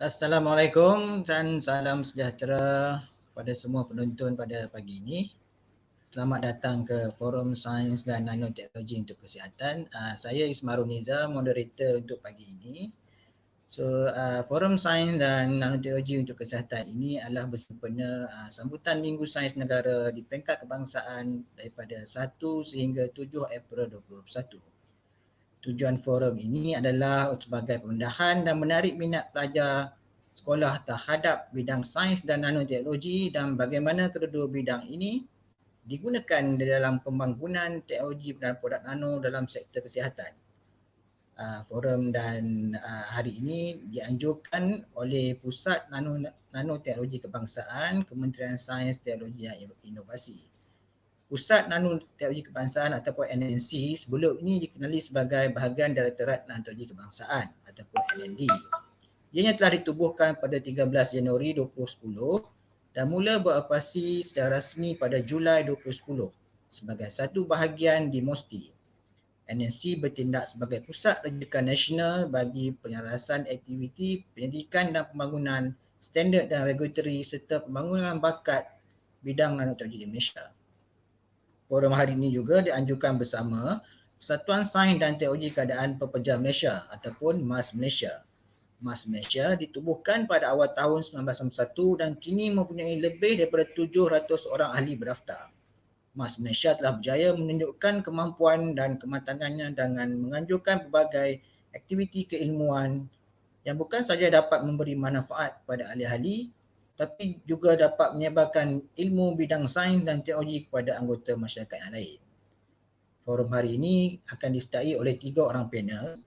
Assalamualaikum dan salam sejahtera kepada semua penonton pada pagi ini. Selamat datang ke Forum Sains dan Nanoteknologi untuk Kesihatan. Saya Ismarul Niza, moderator untuk pagi ini. Forum Sains dan Nanoteknologi untuk Kesihatan ini adalah bersempena sambutan Minggu Sains Negara di peringkat kebangsaan daripada 1 sehingga 7 April 2021. Tujuan forum ini adalah sebagai pemindahan dan menarik minat pelajar sekolah terhadap bidang sains dan nanoteknologi dan bagaimana kedua-dua bidang ini digunakan dalam pembangunan teknologi dan produk nano dalam sektor kesihatan. Forum dan hari ini dianjurkan oleh Pusat Nanoteknologi Kebangsaan, Kementerian Sains, Teknologi dan Inovasi. Pusat Nanoteknologi Kebangsaan ataupun NNC sebelum ini dikenali sebagai bahagian Direktorat Nanoteknologi Kebangsaan ataupun NND. Ianya telah ditubuhkan pada 13 Januari 2010 dan mula beroperasi secara rasmi pada Julai 2010 sebagai satu bahagian di MOSTI. NNC bertindak sebagai pusat rujukan nasional bagi penyelarasan aktiviti pendidikan dan pembangunan standard dan regulatory serta pembangunan bakat bidang nanoteknologi di Malaysia. Forum hari ini juga dianjurkan bersama Persatuan Sains dan Teknologi Keadaan Pekerja Malaysia ataupun MAS Malaysia. MAS Malaysia ditubuhkan pada awal tahun 1991 dan kini mempunyai lebih daripada 700 orang ahli berdaftar. MAS Malaysia telah berjaya menunjukkan kemampuan dan kematangannya dengan menganjurkan pelbagai aktiviti keilmuan yang bukan sahaja dapat memberi manfaat kepada ahli-ahli tapi juga dapat menyebarkan ilmu bidang sains dan teknologi kepada anggota masyarakat yang lain. Forum hari ini akan disertai oleh 3 orang panel.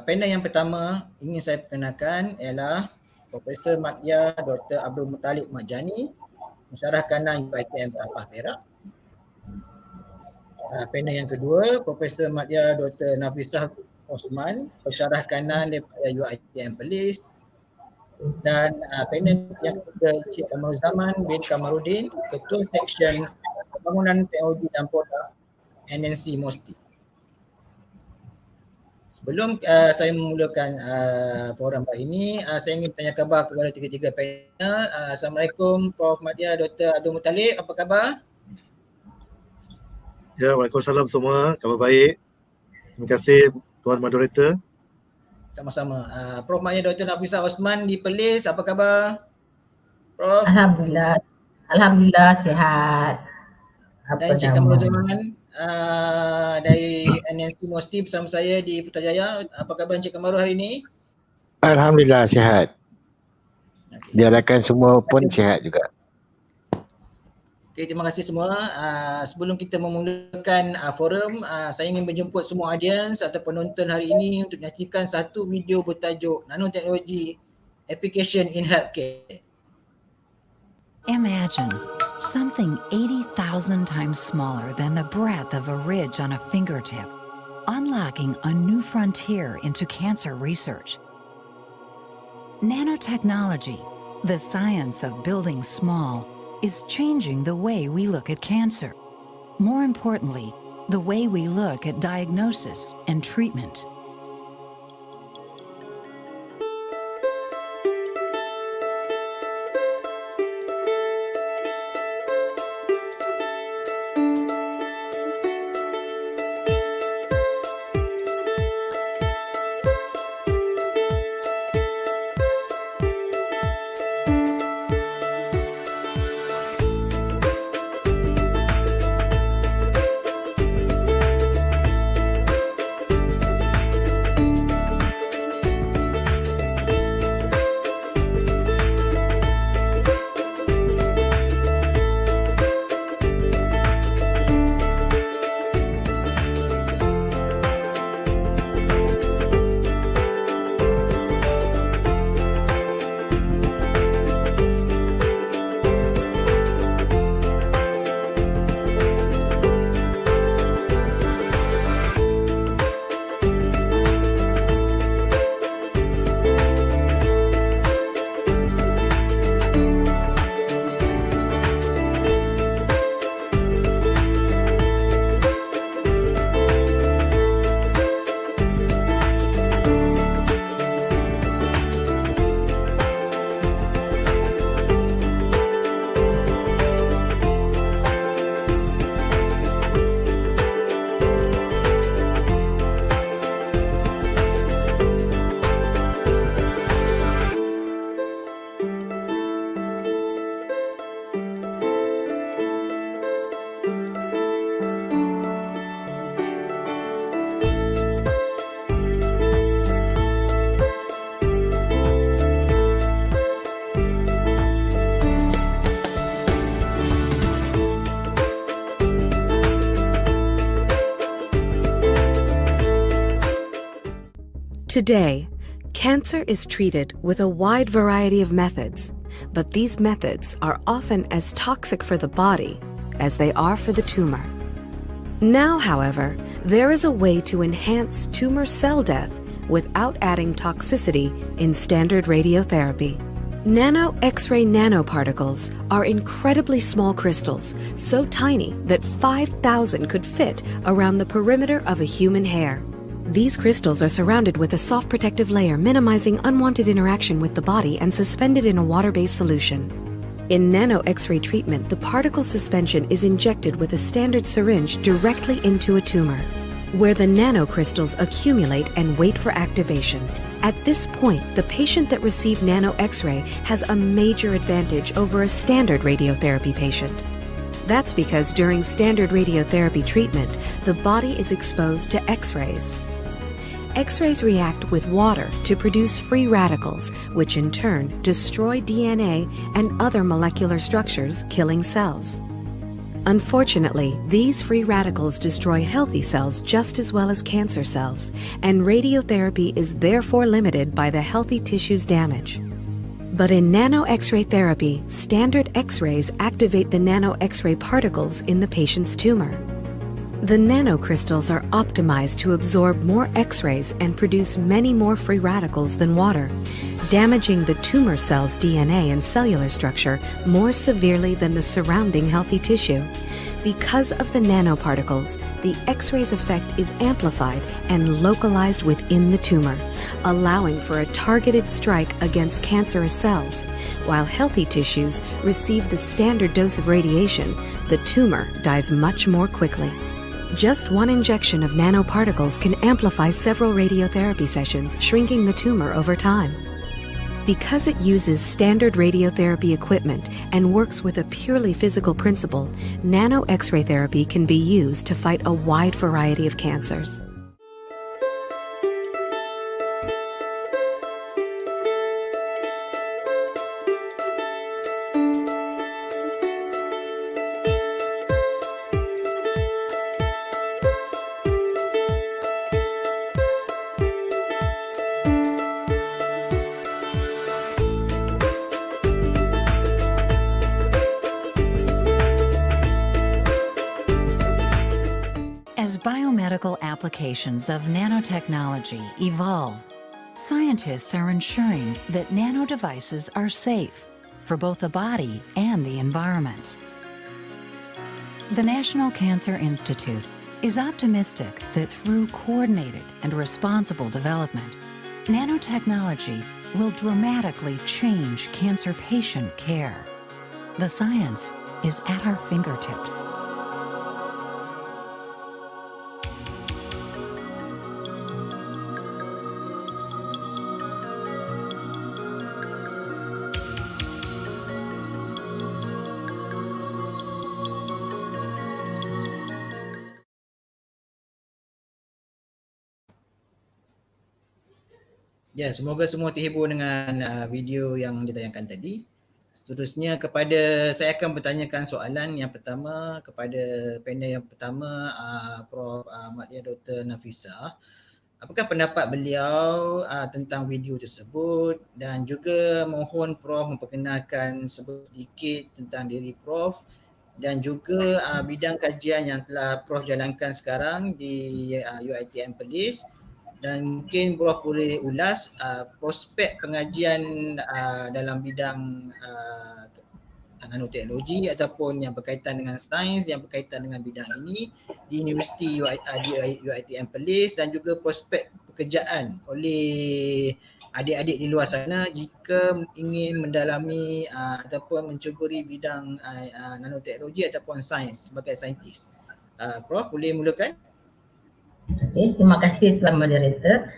Panel yang pertama ingin saya perkenalkan ialah Profesor Madya Dr. Abdul Muttalib Marjani, Pensyarah Kanan UiTM Tampah Perak. Panel yang kedua, Profesor Madya Dr. Nafisah Osman, Pensyarah Kanan daripada UiTM Perlis. Dan panel yang ketiga, Encik Kamaruzaman bin Kamarudin, Ketua Seksyen Pembangunan Teknologi dan Produk NNC MOSTI. Sebelum saya memulakan forum hari ini, saya ingin tanya khabar kepada tiga-tiga panel. Assalamualaikum Prof. Madya Dr. Abdul Muttalib, apa khabar? Ya, Waalaikumsalam semua, khabar baik. Terima kasih Tuan Moderator. Sama-sama. Prof. Madya Dr. Nafisah Osman di Perlis, apa khabar? Prof. Alhamdulillah sihat. Dan Encik Kamaruzaman dari NNC MOSTI bersama saya di Putrajaya. Apa khabar Encik Kamaru hari ini? Alhamdulillah sihat. Diharapkan semua pun sihat juga. Okay, terima kasih semua. Sebelum kita memulakan forum, saya ingin menjemput semua audiens atau penonton hari ini untuk menyaksikan satu video bertajuk Nanoteknologi Application in Healthcare. Imagine something 80,000 times smaller than the breadth of a ridge on a fingertip, unlocking a new frontier into cancer research. Nanotechnology, the science of building small, is changing the way we look at cancer. More importantly, the way we look at diagnosis and treatment. Today, cancer is treated with a wide variety of methods, but these methods are often as toxic for the body as they are for the tumor. Now, however, there is a way to enhance tumor cell death without adding toxicity in standard radiotherapy. Nano X-ray nanoparticles are incredibly small crystals, so tiny that 5,000 could fit around the perimeter of a human hair. These crystals are surrounded with a soft protective layer, minimizing unwanted interaction with the body and suspended in a water-based solution. In nano X-ray treatment, the particle suspension is injected with a standard syringe directly into a tumor, where the nanocrystals accumulate and wait for activation. At this point, the patient that received nano X-ray has a major advantage over a standard radiotherapy patient. That's because during standard radiotherapy treatment, the body is exposed to X-rays. X-rays react with water to produce free radicals, which in turn destroy DNA and other molecular structures, killing cells. Unfortunately, these free radicals destroy healthy cells just as well as cancer cells, and radiotherapy is therefore limited by the healthy tissue's damage. But in nano X-ray therapy, standard X-rays activate the nano X-ray particles in the patient's tumor. The nanocrystals are optimized to absorb more X-rays and produce many more free radicals than water, damaging the tumor cell's DNA and cellular structure more severely than the surrounding healthy tissue. Because of the nanoparticles, the X-ray's effect is amplified and localized within the tumor, allowing for a targeted strike against cancerous cells. While healthy tissues receive the standard dose of radiation, the tumor dies much more quickly. Just one injection of nanoparticles can amplify several radiotherapy sessions, shrinking the tumor over time. Because it uses standard radiotherapy equipment and works with a purely physical principle, nano X-ray therapy can be used to fight a wide variety of cancers. As biomedical applications of nanotechnology evolve, scientists are ensuring that nano devices are safe for both the body and the environment. The National Cancer Institute is optimistic that through coordinated and responsible development, nanotechnology will dramatically change cancer patient care. The science is at our fingertips. Ya, semoga semua terhibur dengan video yang ditayangkan tadi. Seterusnya saya akan bertanyakan soalan yang pertama kepada panel yang pertama, Prof. Ahmadiyah Dr. Nafisah. Apakah pendapat beliau tentang video tersebut, dan juga mohon Prof memperkenalkan sedikit tentang diri Prof dan juga bidang kajian yang telah Prof jalankan sekarang di UiTM Perlis, dan mungkin Prof boleh ulas prospek pengajian dalam bidang nanoteknologi ataupun yang berkaitan dengan sains yang berkaitan dengan bidang ini di Universiti UiTM Perlis, dan juga prospek pekerjaan oleh adik-adik di luar sana jika ingin mendalami ataupun mencuburi bidang nanoteknologi ataupun sains sebagai saintis. Prof boleh mulakan? Okey, terima kasih Tuan Moderator.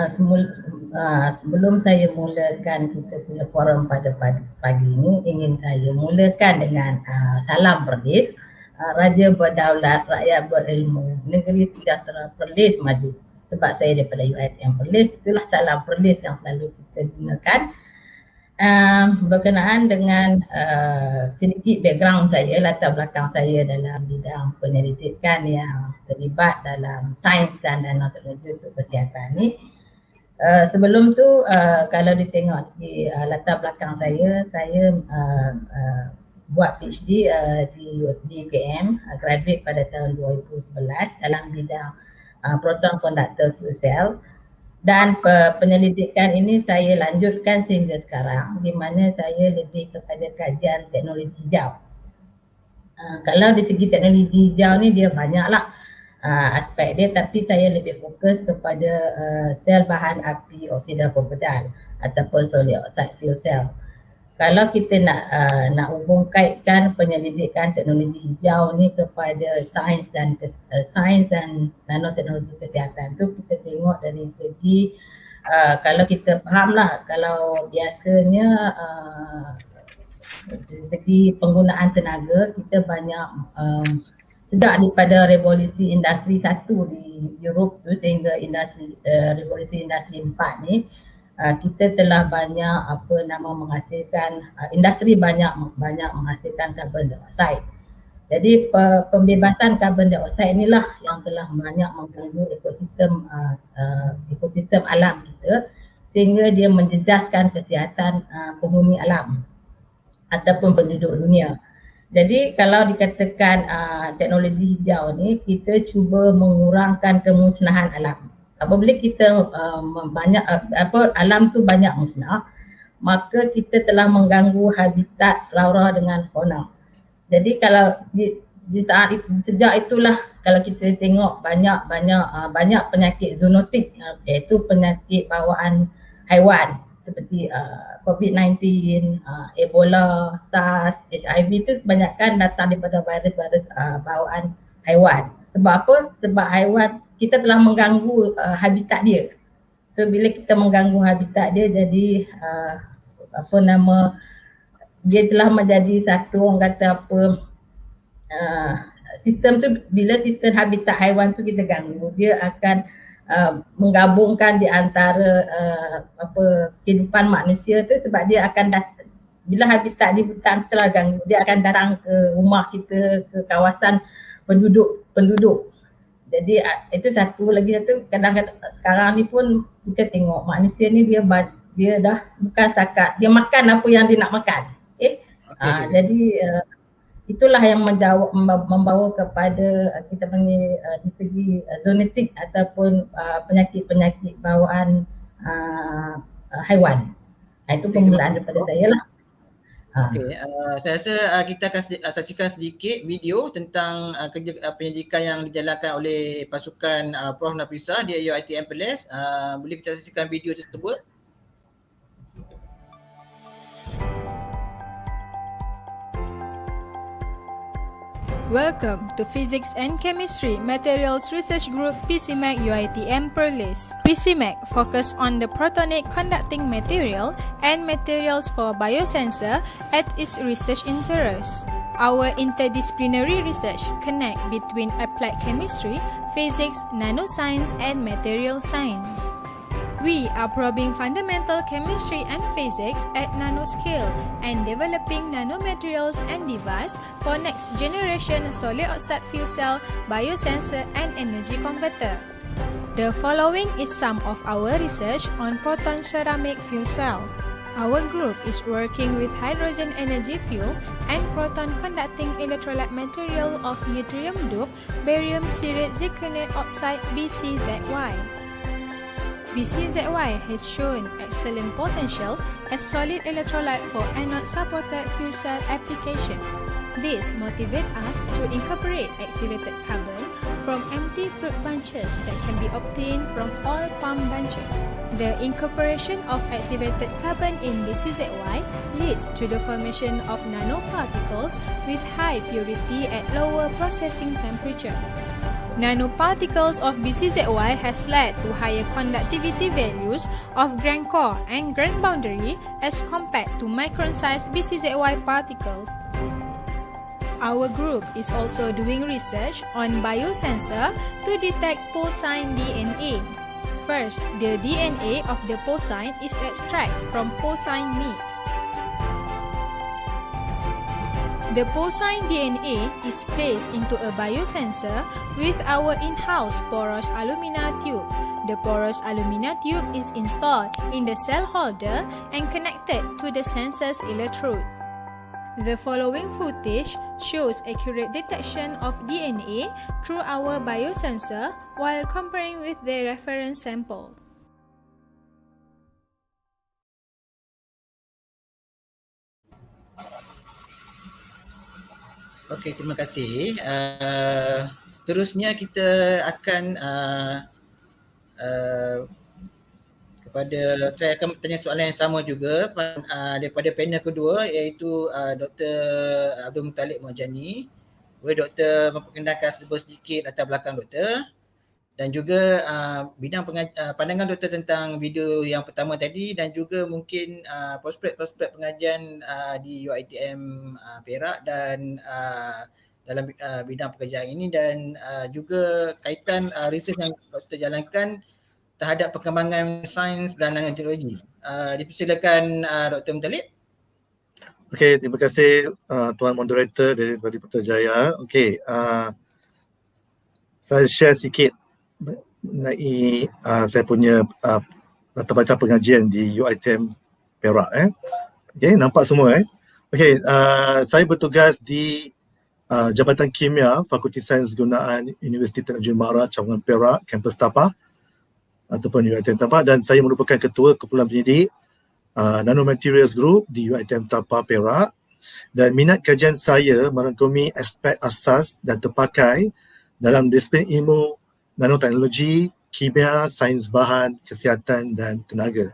Sebelum saya mulakan kita punya forum pada pagi ini, ingin saya mulakan dengan salam Perlis. Raja berdaulat, rakyat berilmu, negeri sejahtera, Perlis maju. Sebab saya daripada UiTM Perlis, itulah salam Perlis yang selalu kita gunakan. Berkenaan dengan sedikit background saya, latar belakang saya dalam bidang penyelidikan yang terlibat dalam sains dan nanoteknologi untuk kesihatan ni. Sebelum tu kalau ditengok di latar belakang saya buat PhD di UKM, graduate pada tahun 2011 dalam bidang proton conductor fuel cell, dan penyelidikan ini saya lanjutkan sehingga sekarang, di mana saya lebih kepada kajian teknologi hijau. Kalau di segi teknologi hijau ni dia banyaklah aspek dia, tapi saya lebih fokus kepada sel bahan api oksida pembedal ataupun solid oxide fuel cell. Kalau kita nak hubung kaitkan penyelidikan teknologi hijau ni kepada sains dan nanoteknologi kesihatan tu, kita tengok dari segi kalau kita fahamlah, kalau biasanya dari segi penggunaan tenaga kita banyak sejak daripada revolusi industri 1 di Europe tu sehingga revolusi industri 4 ni, kita telah banyak menghasilkan industri banyak menghasilkan karbon dioksida. Jadi pembebasan karbon dioksida inilah yang telah banyak mengganggu ekosistem alam kita, sehingga dia menjejaskan kesihatan penghuni alam ataupun penduduk dunia. Jadi kalau dikatakan teknologi hijau ni, kita cuba mengurangkan kemusnahan alam. Apabila kita alam tu banyak musnah, maka kita telah mengganggu habitat flora dengan fauna. Jadi kalau di saat itu, sejak itulah kalau kita tengok banyak penyakit zoonotik, iaitu penyakit bawaan haiwan seperti COVID-19, Ebola, SARS, HIV itu kebanyakan datang daripada virus-virus bawaan haiwan. Sebab apa? Sebab haiwan kita telah mengganggu habitat dia. So bila kita mengganggu habitat dia, jadi dia telah menjadi satu, orang kata sistem tu, bila sistem habitat haiwan tu kita ganggu, dia akan menggabungkan di antara kehidupan manusia tu, sebab dia akan bila habitat di hutan telah ganggu, dia akan datang ke rumah kita, ke kawasan penduduk. Jadi itu satu lagi. Kadang-kadang sekarang ni pun kita tengok manusia ni dia dah bukan setakat dia makan apa yang dia nak makan. Jadi itulah yang membawa kepada kita panggil di segi zoonotik ataupun penyakit-penyakit bawaan haiwan. Itu permulaan daripada saya lah. Okey, saya rasa kita akan saksikan sedikit video tentang kerja penyelidikan yang dijalankan oleh pasukan Prof Nafisa di UiTM Perlis. Boleh kita saksikan video tersebut? Welcome to Physics and Chemistry Materials Research Group PCMAC UiTM Perlis. PCMAC focus on the protonic conducting material and materials for biosensor at its research interest. Our interdisciplinary research connect between applied chemistry, physics, nanoscience and material science. We are probing fundamental chemistry and physics at nanoscale and developing nanomaterials and devices for next generation solid oxide fuel cell, biosensor and energy converter. The following is some of our research on proton ceramic fuel cell. Our group is working with hydrogen energy fuel and proton conducting electrolyte material of yttrium dope barium cerate zirconium oxide BCZY. BCZY has shown excellent potential as solid electrolyte for anode-supported fuel cell application. This motivates us to incorporate activated carbon from empty fruit bunches that can be obtained from all palm bunches. The incorporation of activated carbon in BCZY leads to the formation of nanoparticles with high purity at lower processing temperature. Nanoparticles of BCZY has led to higher conductivity values of grain core and grain boundary as compared to micron-sized BCZY particles. Our group is also doing research on biosensor to detect porcine DNA. First, the DNA of the porcine is extracted from porcine meat. The porcine DNA is placed into a biosensor with our in-house porous alumina tube. The porous alumina tube is installed in the cell holder and connected to the sensor's electrode. The following footage shows accurate detection of DNA through our biosensor while comparing with the reference sample. Okey, terima kasih. Seterusnya kita akan saya akan bertanya soalan yang sama juga daripada panel kedua, iaitu Dr. Abdul Muttalib Muhajani. Boleh Doktor memperkenalkan sedikit latar belakang Doktor dan juga bidang pandangan Doktor tentang video yang pertama tadi, dan juga mungkin prospek-prospek pengajian di UiTM Perak dan dalam bidang pekerjaan ini, dan juga kaitan research yang Doktor jalankan terhadap perkembangan sains dan nanoteknologi. Dipersilakan Dr. Muttalib. Okey, terima kasih Tuan Moderator daripada Putrajaya. Okey, saya share sikit mengenai saya punya latar belakang pengajian di UiTM Perak. Okey, nampak semua Okey, saya bertugas di Jabatan Kimia Fakulti Sains Gunaan Universiti Teknologi Mahara Cawangan Perak, kampus Tapah ataupun UiTM Tapah, dan saya merupakan ketua kumpulan penyidik Nanomaterials Group di UiTM Tapah Perak, dan minat kajian saya merangkumi aspek asas dan terpakai dalam disiplin ilmu nanoteknologi, kimia, sains bahan, kesihatan dan tenaga.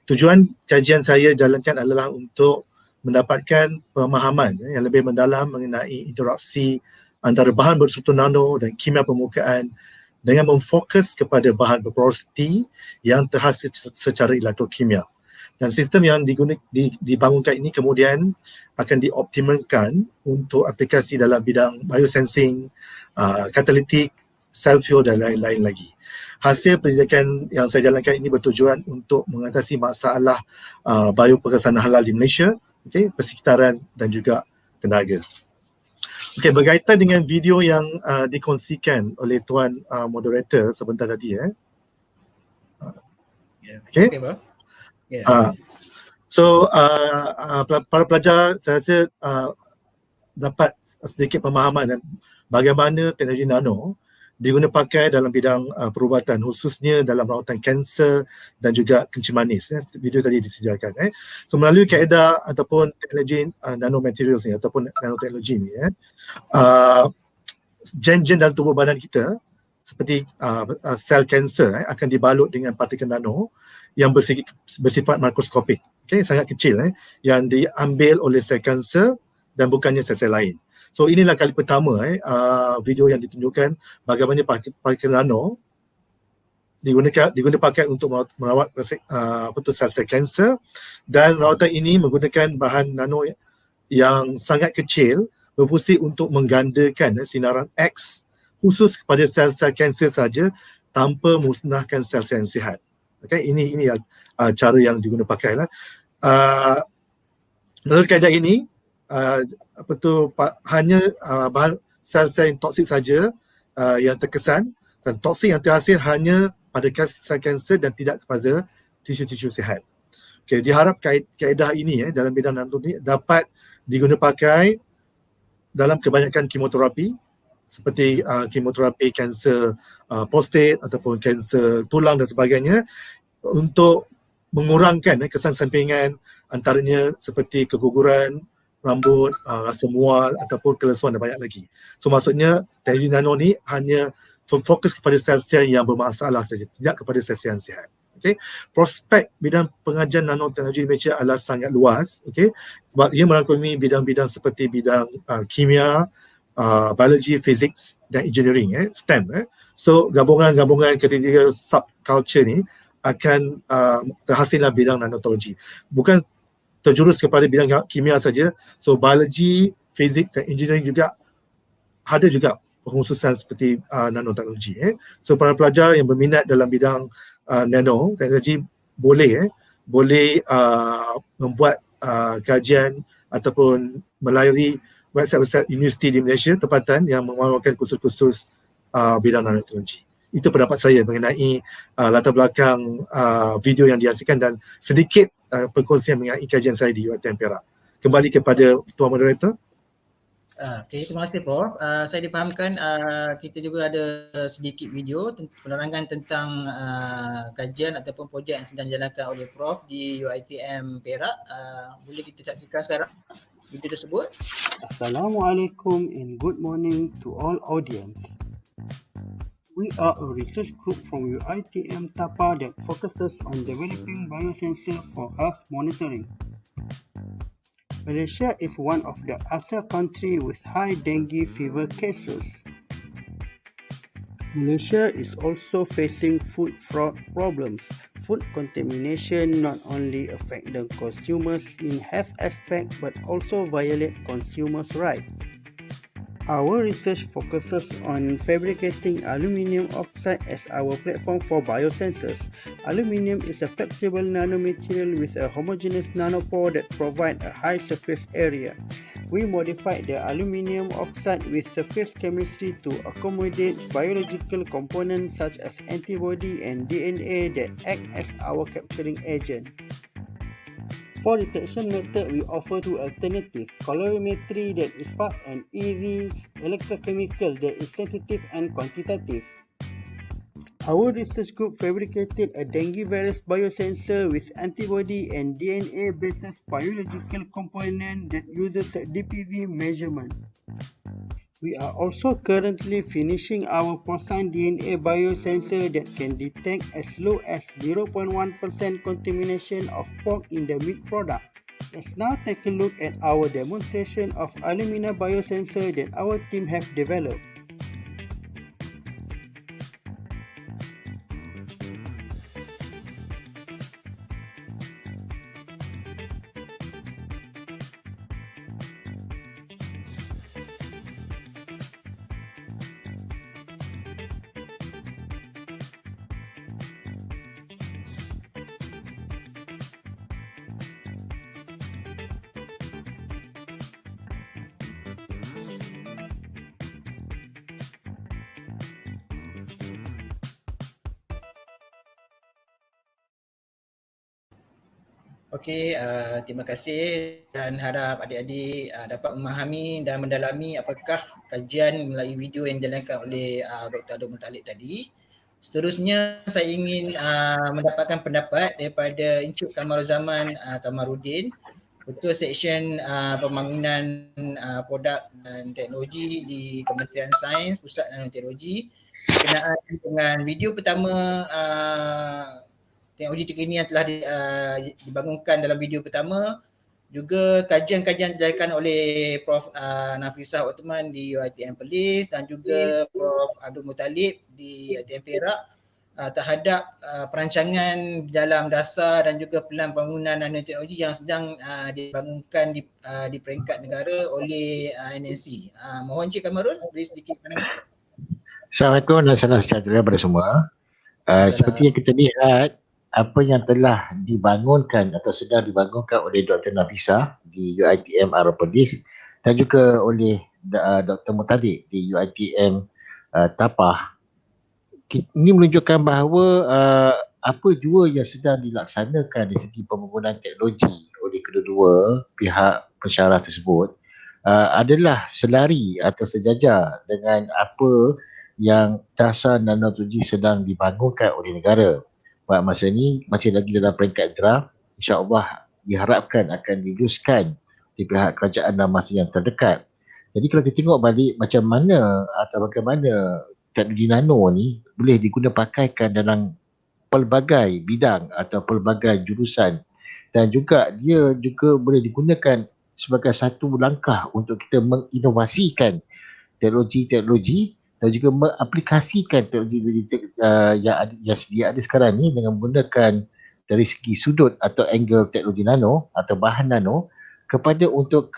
Tujuan kajian saya jalankan adalah untuk mendapatkan pemahaman yang lebih mendalam mengenai interaksi antara bahan berstruktur nano dan kimia permukaan dengan memfokus kepada bahan berporositi yang terhasil secara elektrokimia. Dan sistem yang dibangunkan ini kemudian akan dioptimalkan untuk aplikasi dalam bidang biosensing, katalitik, cell fuel dan lain-lain lagi. Hasil pendidikan yang saya jalankan ini bertujuan untuk mengatasi masalah bioperkesanan halal di Malaysia, persekitaran dan juga tenaga. Okey, berkaitan dengan video yang dikongsikan oleh Tuan Moderator sebentar tadi. Okey. So para pelajar saya rasa dapat sedikit pemahaman dan bagaimana teknologi nano diguna pakai dalam bidang perubatan, khususnya dalam rawatan kanser dan juga kencing manis. Video tadi disediakan. So melalui kaedah ataupun teknologi nanomaterials ni ataupun nanoteknologi ni, gen-gen dalam tubuh badan kita seperti sel kanser akan dibalut dengan partikel nano yang bersifat makroskopik, sangat kecil, yang diambil oleh sel kanser dan bukannya sel-sel lain. So inilah kali pertama video yang ditunjukkan bagaimana partikel nano digunakan pakai untuk merawat sel-sel kanser, dan rawatan ini menggunakan bahan nano yang sangat kecil berfungsi untuk menggandakan sinaran X khusus kepada sel-sel kanser saja tanpa musnahkan sel-sel yang sihat. Ini cara yang digunakan pakai lah. Menurut kaedah ini hanya bahan sel-sel yang toksik saja yang terkesan, dan toksik yang terhasil hanya pada sel kanser dan tidak pada tisu-tisu sihat. Diharap kaedah ini dalam bidang nano ini dapat digunakan pakai dalam kebanyakan kemoterapi seperti kemoterapi kanser prostat ataupun kanser tulang dan sebagainya, untuk mengurangkan kesan sampingan antaranya seperti keguguran rambut, rasa mual ataupun kelesuan dan banyak lagi. So maksudnya teknologi nano ni hanya fokus kepada sel-sel yang bermasalah saja, tidak kepada sel-sel yang sihat. Prospek bidang pengajian nanoteknologi di Malaysia adalah sangat luas, sebab ia merangkumi bidang-bidang seperti bidang kimia, biologi, physics dan engineering, STEM. So gabungan-gabungan ketiga subculture ni akan terhasil dalam bidang nanoteknologi. Bukan terjurus kepada bidang kimia saja, so biologi, physics dan engineering juga ada juga pengkhususan seperti nanoteknologi. So para pelajar yang berminat dalam bidang nanoteknologi boleh membuat kajian ataupun melayari website universiti di Malaysia tempatan yang menawarkan kursus-kursus bidang nanoteknologi. Itu pendapat saya mengenai latar belakang video yang dihasilkan dan sedikit perkongsian mengenai kajian saya di UiTM Perak. Kembali kepada Tuan Moderator. Okay, terima kasih Prof. Saya difahamkan kita juga ada sedikit video penerangan tentang kajian ataupun projek yang sedang dijalankan oleh Prof di UiTM Perak. Boleh kita saksikan sekarang video tersebut? Assalamualaikum and good morning to all audience. We are a research group from UiTM TAPA that focuses on developing biosensor for health monitoring. Malaysia is one of the ASEAN countries with high dengue fever cases. Malaysia is also facing food fraud problems. Food contamination not only affect the consumers in health aspect but also violate consumers' rights. Our research focuses on fabricating aluminium oxide as our platform for biosensors. Aluminium is a flexible nanomaterial with a homogeneous nanopore that provides a high surface area. We modified the aluminium oxide with surface chemistry to accommodate biological components such as antibody and DNA that act as our capturing agent. For detection method, we offer two alternatives: colorimetry that is fast and easy, electrochemical that is sensitive and quantitative. Our research group fabricated a dengue virus biosensor with antibody and DNA-based biological component that uses a DPV measurement. We are also currently finishing our porcine DNA biosensor that can detect as low as 0.1% contamination of pork in the meat product. Let's now take a look at our demonstration of alumina biosensor that our team have developed. Okey, terima kasih dan harap adik-adik dapat memahami dan mendalami apakah kajian melalui video yang dijalankan oleh Dr. Abdul Muttalib tadi. Seterusnya saya ingin mendapatkan pendapat daripada Encik Kamaruzaman Kamarudin, Ketua Seksyen Pembangunan Produk dan Teknologi di Kementerian Sains Pusat Nanoteknologi berkenaan dengan video pertama teknologi terkini yang telah dibangunkan dalam video pertama, juga kajian-kajian dijalankan oleh Prof Nafisah Othman di UiTM Perlis dan juga Prof Abdul Muttalib di UiTM Perak terhadap perancangan dalam dasar dan juga pelan pembangunan nanoteknologi yang sedang dibangunkan di peringkat negara oleh NNC. Mohon Encik Kamarul beri sedikit pandangan. Assalamualaikum dan salam sejahtera kepada semua. Seperti yang kita lihat, apa yang telah dibangunkan atau sedang dibangunkan oleh Dr. Nafisah di UiTM Perlis dan juga oleh Dr. Muttalib di UiTM Tapah, ini menunjukkan bahawa apa jua yang sedang dilaksanakan di segi pembangunan teknologi oleh kedua-dua pihak pensyarah tersebut adalah selari atau sejajar dengan apa yang dasar nanoteknologi sedang dibangunkan oleh negara. Pada masa ini masih lagi dalam peringkat draft, insya-Allah diharapkan akan diluluskan di pihak kerajaan dalam masa yang terdekat. Jadi kalau kita tengok balik macam mana atau bagaimana teknologi nano ni boleh digunakan pakaikan dalam pelbagai bidang atau pelbagai jurusan, dan juga dia juga boleh digunakan sebagai satu langkah untuk kita menginovasikan teknologi-teknologi dan juga mengaplikasikan teknologi yang sedia ada sekarang ni dengan menggunakan dari segi sudut atau angle teknologi nano atau bahan nano kepada untuk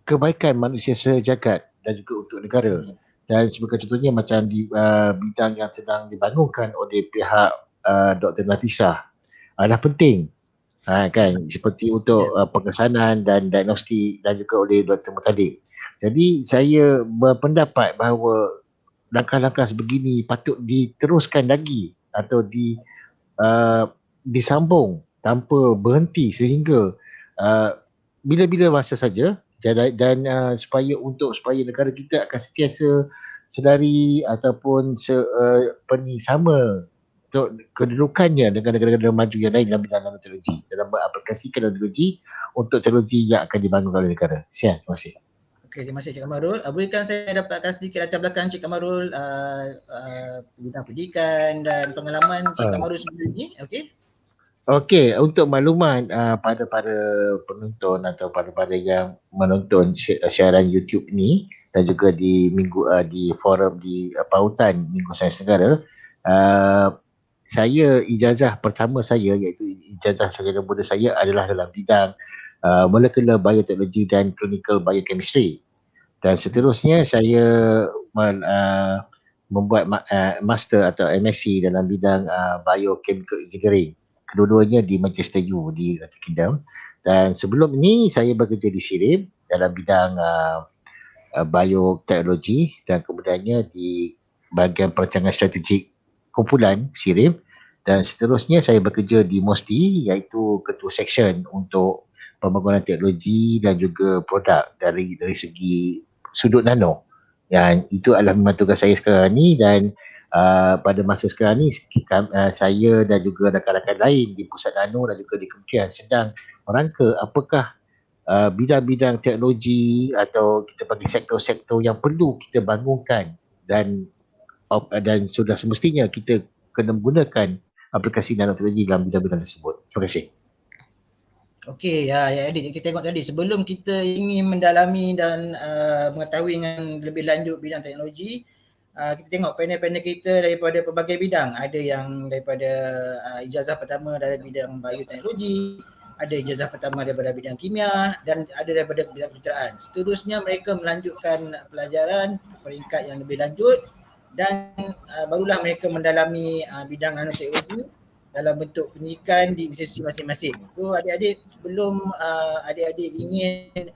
kebaikan manusia sejagat dan juga untuk negara. Dan sebagai contohnya macam di bidang yang sedang dibangunkan oleh pihak Dr. Nafisah adalah penting Kan seperti untuk pengesanan dan diagnostik dan juga oleh Dr. Mutadik. Jadi saya berpendapat bahawa langkah-langkah sebegini patut diteruskan lagi atau disambung tanpa berhenti sehingga bila-bila masa saja dan supaya negara kita akan sentiasa sedari ataupun sama untuk kedudukannya dengan negara-negara maju yang lain dalam bidang nanoteknologi, dalam mengaplikasikan teknologi untuk teknologi yang akan dibangun oleh negara. Terima kasih. Okey, terima kasih Cik Kamarul. Bolehkan saya dapatkan sedikit latar belakang Cik Kamarul bidang pendidikan dan pengalaman Cik Kamarul sebelum ini? Okey. Okey, untuk makluman pada para penonton atau pada yang menonton siaran YouTube ni dan juga di forum di pautan Minggu Sains Negara, saya ijazah pertama saya iaitu ijazah sarjana muda saya adalah dalam bidang molecular bioteknologi dan clinical biochemistry. Dan seterusnya saya membuat master atau MSc dalam bidang biochemical engineering. Kedua-duanya di Manchester U di United Kingdom. Dan sebelum ini saya bekerja di SIRIM dalam bidang bioteknologi dan kemudiannya di bahagian perancangan strategik kumpulan SIRIM, dan seterusnya saya bekerja di MOSTI iaitu ketua section untuk pembangunan teknologi dan juga produk dari segi sudut nano. Yang itu adalah memang tugas saya sekarang ni, dan pada masa sekarang ni saya dan juga rakan-rakan lain di Pusat Nano dan juga di Kementerian sedang merangka apakah bidang-bidang teknologi atau kita bagi sektor-sektor yang perlu kita bangunkan dan sudah semestinya kita kena menggunakan aplikasi nanoteknologi dalam bidang-bidang tersebut. Terima kasih. Okey, ya Adik, kita tengok tadi sebelum kita ingin mendalami dan mengetahui dengan lebih lanjut bidang teknologi, kita tengok panel-panel kita daripada pelbagai bidang. Ada yang daripada ijazah pertama dari bidang bioteknologi, ada ijazah pertama daripada bidang kimia dan ada daripada bidang kedokteran. Seterusnya mereka melanjutkan pelajaran ke peringkat yang lebih lanjut dan barulah mereka mendalami bidang nanoteknologi dalam bentuk pendidikan di institusi masing-masing. So adik-adik, sebelum adik-adik ingin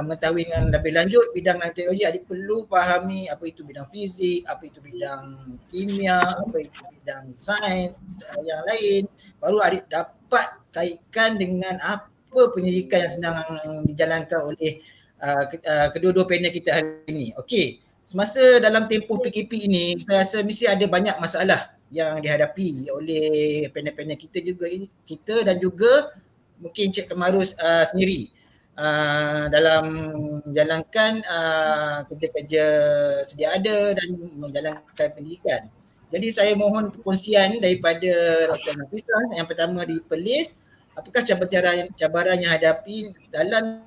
mengetahui dengan lebih lanjut bidang nanoteknologi, adik perlu fahami apa itu bidang fizik, apa itu bidang kimia, apa itu bidang sains yang lain. Baru adik dapat kaitkan dengan apa pendidikan yang sedang dijalankan oleh kedua-dua panel kita hari ini. Okey, semasa dalam tempoh PKP ini, saya rasa mesti ada banyak masalah yang dihadapi oleh panel-panel kita dan juga mungkin Cik Kamarul sendiri dalam menjalankan kerja-kerja sedia ada dan menjalankan pendidikan. Jadi saya mohon perkongsian daripada Dr. Nafisah yang pertama di Perlis, apakah cabaran yang hadapi dalam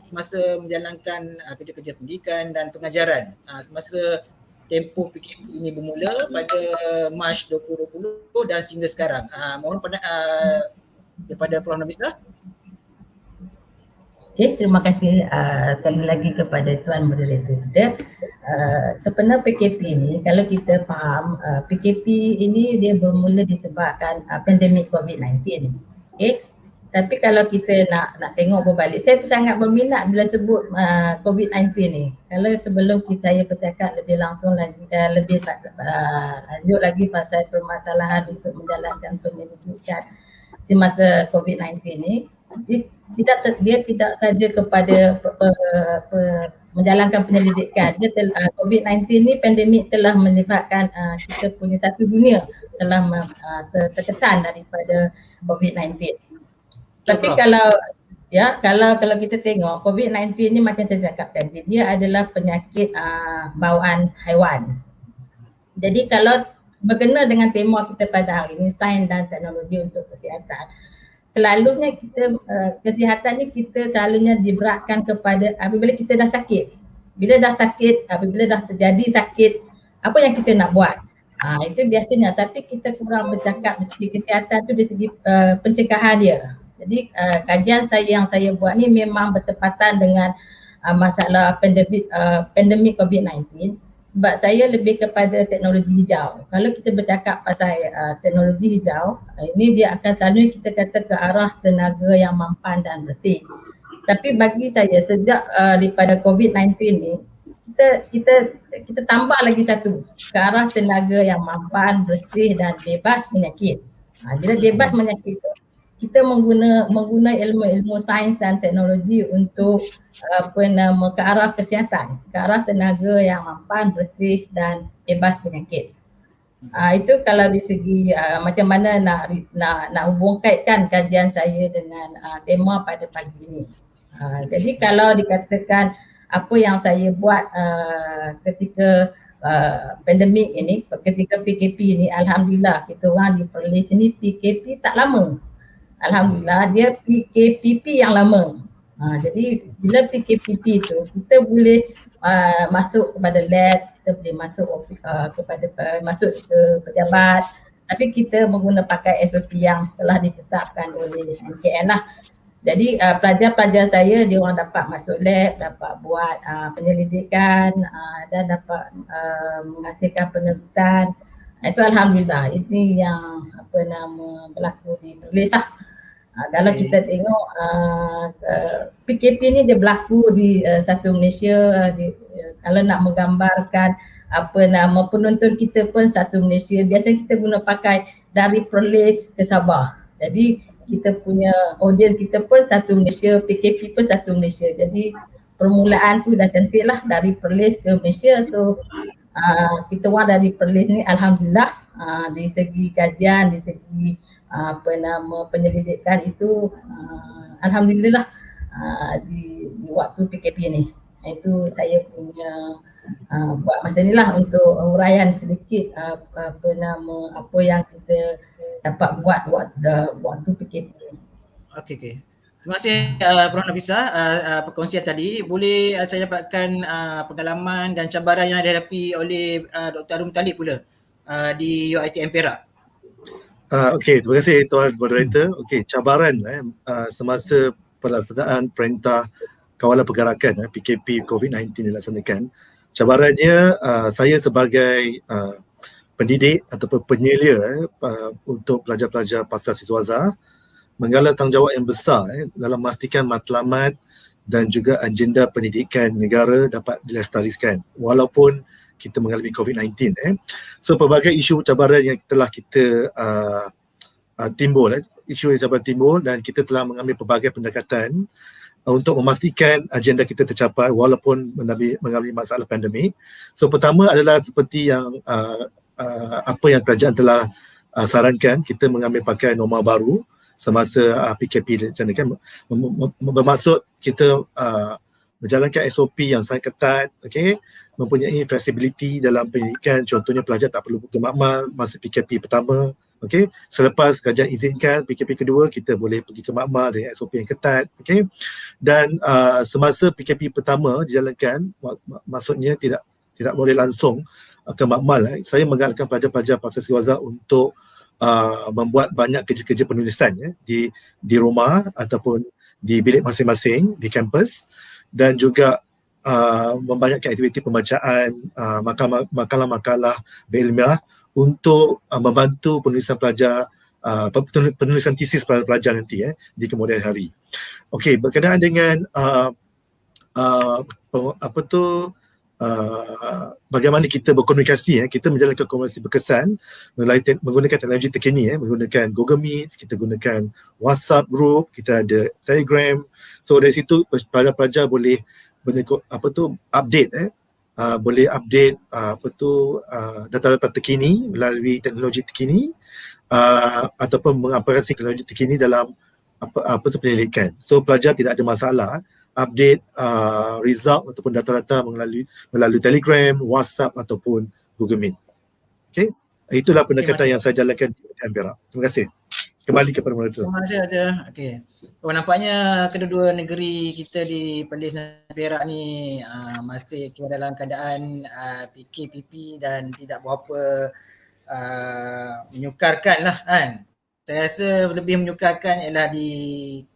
semasa menjalankan kerja-kerja pendidikan dan pengajaran semasa tempoh PKP ini bermula pada Mac 2020 dan sehingga sekarang. Mohon daripada Prof. Nafisah. Okay, terima kasih sekali lagi kepada Tuan Moderator kita. Sebenarnya PKP ini, kalau kita faham, PKP ini dia bermula disebabkan pandemik COVID-19. Okay? Tapi kalau kita nak tengok berbalik, saya sangat berminat bila sebut COVID-19 ni. Kalau sebelum saya bercakap lebih langsung lagi, lebih lanjut lagi pasal permasalahan untuk menjalankan penyelidikan semasa COVID-19 ni, dia tidak saja kepada menjalankan penyelidikan. COVID-19 ni pandemik telah menyebabkan kita punya satu dunia telah terkesan daripada COVID-19. Tapi kalau kita tengok COVID-19 ni macam saya cakap tadi, dia adalah penyakit bawaan haiwan. Jadi kalau berkena dengan tema kita pada hari ini, sains dan teknologi untuk kesihatan, selalunya kesihatan ni kita selalunya diberatkan kepada apabila kita dah sakit. Bila dah sakit, apabila dah terjadi sakit, apa yang kita nak buat? Itu biasanya, tapi kita kurang bercakap dari segi kesihatan tu, dari segi pencegahan dia. Jadi kajian yang saya buat ni memang bertepatan dengan masalah pandemik COVID-19. sebab saya lebih kepada teknologi hijau. Kalau kita bercakap pasal teknologi hijau, ini dia akan selalu kita kata ke arah tenaga yang mampan dan bersih. Tapi bagi saya sejak daripada COVID-19 ni, kita tambah lagi satu ke arah tenaga yang mampan, bersih dan bebas penyakit. Bila bebas penyakit tu, kita menggunakan ilmu-ilmu sains dan teknologi untuk ke arah kesihatan, ke arah tenaga yang mampan, bersih dan bebas penyakit. Itu kalau di segi macam mana nak hubung kaitkan kajian saya dengan tema pada pagi ini. Jadi kalau dikatakan apa yang saya buat ketika pandemik ini, ketika PKP ini, alhamdulillah kita orang di Perlis ini PKP tak lama. Alhamdulillah dia PKPP yang lama. Jadi bila PKPP tu kita boleh masuk kepada lab, kita boleh masuk masuk ke pejabat, tapi kita pakai SOP yang telah ditetapkan oleh MKN lah. Jadi pelajar-pelajar saya dia orang dapat masuk lab, dapat buat penyelidikan dan dapat menghasilkan penerbitan. Itu alhamdulillah, ini yang berlaku di Perlis lah. Kalau kita tengok PKP ni dia berlaku di satu Malaysia, kalau nak menggambarkan penonton kita pun satu Malaysia, biasa kita guna pakai dari Perlis ke Sabah. Jadi kita punya audience kita pun satu Malaysia, PKP pun satu Malaysia. Jadi permulaan tu dah cantik lah dari Perlis ke Malaysia. So kita orang dari Perlis ni alhamdulillah dari segi kajian, dari segi penyelidikan itu alhamdulillah di waktu PKP ni. Itu saya punya buat masa ni lah untuk uraian sedikit apa yang kita dapat buat waktu PKP ni. Okey. Terima kasih Prof. Nafisah perkongsian tadi. Boleh saya dapatkan pengalaman dan cabaran yang dihadapi oleh Dr. Arum Talib pula di UiTM Perak? Okey, terima kasih Tuan Moderator. Okey, cabaran semasa pelaksanaan Perintah Kawalan Pergerakan PKP COVID-19 dilaksanakan. Cabarannya saya sebagai pendidik ataupun penyelia untuk pelajar-pelajar pasar siswaza menggalas tanggungjawab yang besar dalam memastikan matlamat dan juga agenda pendidikan negara dapat dilestarikan walaupun kita mengalami COVID-19. So pelbagai isu cabaran yang telah kita timbul, isu yang cabaran timbul dan kita telah mengambil pelbagai pendekatan untuk memastikan agenda kita tercapai walaupun mengalami masalah pandemik. So pertama adalah seperti yang apa yang kerajaan telah sarankan, kita mengambil pakai norma baru semasa PKP dilaksanakan, bermaksud kita menjalankan SOP yang sangat ketat, mempunyai flexibility dalam pendidikan. Contohnya pelajar tak perlu ke makmal masa PKP pertama, selepas kerajaan izinkan PKP kedua kita boleh pergi ke makmal dengan SOP yang ketat, dan semasa PKP pertama dijalankan, maksudnya tidak boleh langsung ke makmal. Saya menggalakkan pelajar-pelajar pasar siswaza untuk membuat banyak kerja-kerja penulisan di rumah ataupun di bilik masing-masing di kampus, dan juga membanyakkan aktiviti pembacaan makalah-makalah berilmiah untuk membantu penulisan pelajar, penulisan tesis pelajar nanti di kemudian hari. Okey, berkenaan dengan bagaimana kita berkomunikasi, kita menjalankan komunikasi berkesan menggunakan teknologi terkini, menggunakan Google Meet, kita gunakan WhatsApp group, kita ada Telegram. So dari situ pelajar-pelajar boleh update, boleh update data-data terkini melalui teknologi terkini, ataupun mengaplikasi teknologi terkini dalam penyelidikan. So pelajar tidak ada masalah update result ataupun data-data melalui Telegram, WhatsApp ataupun Google Meet. Okey, itulah pendekatan yang saya jalankan di UiTM Perak. Terima kasih. Kembali kepada moderator. Terima kasih Dr. Okey. Nampaknya kedua-dua negeri kita di Perlis dan Perak ni masih dalam keadaan PKPP dan tidak berapa menyukarkan lah kan. Saya rasa lebih menyukarkan ialah di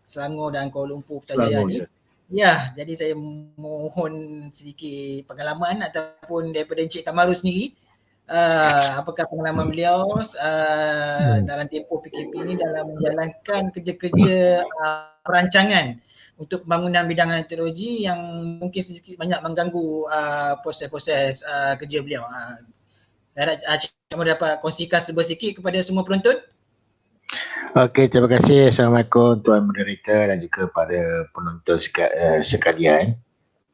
Selangor dan Kuala Lumpur Putrajaya ni. Ya, jadi saya mohon sedikit pengalaman ataupun daripada Encik Kamaru sendiri. Apakah pengalaman beliau dalam tempoh PKP ini dalam menjalankan kerja-kerja perancangan untuk pembangunan bidang teknologi yang mungkin sedikit banyak mengganggu proses-proses kerja beliau. Saya harap Encik Kamaru dapat kongsikan sedikit kepada semua penonton. Okey, terima kasih. Assalamualaikum Tuan Moderator dan juga pada penonton sekalian.